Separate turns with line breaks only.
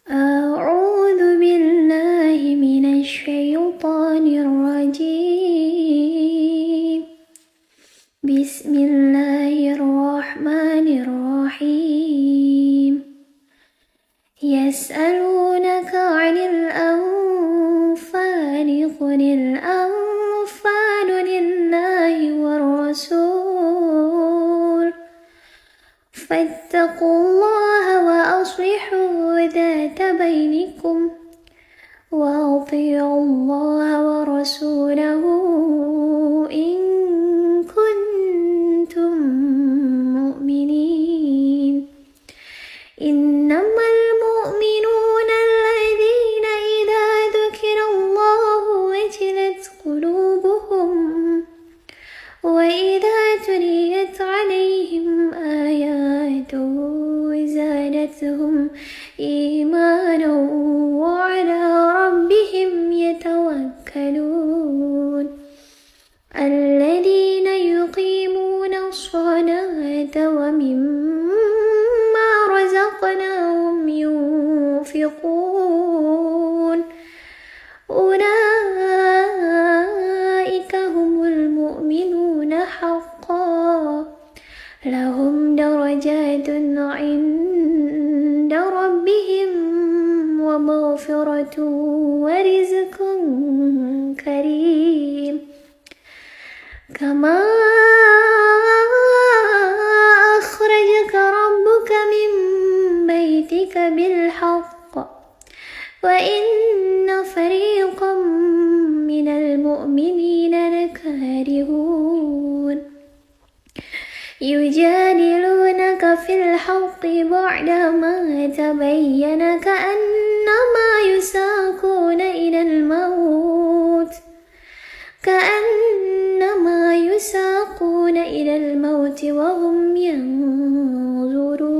أعوذ بالله من الشيطان الرجيم. بسم الله الرحمن الرحيم. يسألونك عن الأنفال قل الأنفال لله والرسول فاتقوا الله وأصلحوا ذات بينكم وأطيعوا الله ورسوله إن كنتم مؤمنين. إنما المؤمنون الذين إذا ذكر الله وجلت قلوبهم وإذا تليت عليهم آياته زادتهم إيمانا وعلى ربهم يتوكلون. الذين يقيمون الصلاة ومما رزقناهم ينفقون أولئك هم المؤمنون حقا لهم درجات عند ربهم ومغفرة ورزق كريم. كما أخرجك ربك من بيتك بالحق وإن فريقا من المؤمنين لكارهون. يجادلونك في الحق بعدما تبين كأنما يساقون إلى الموت وهم ينظرون.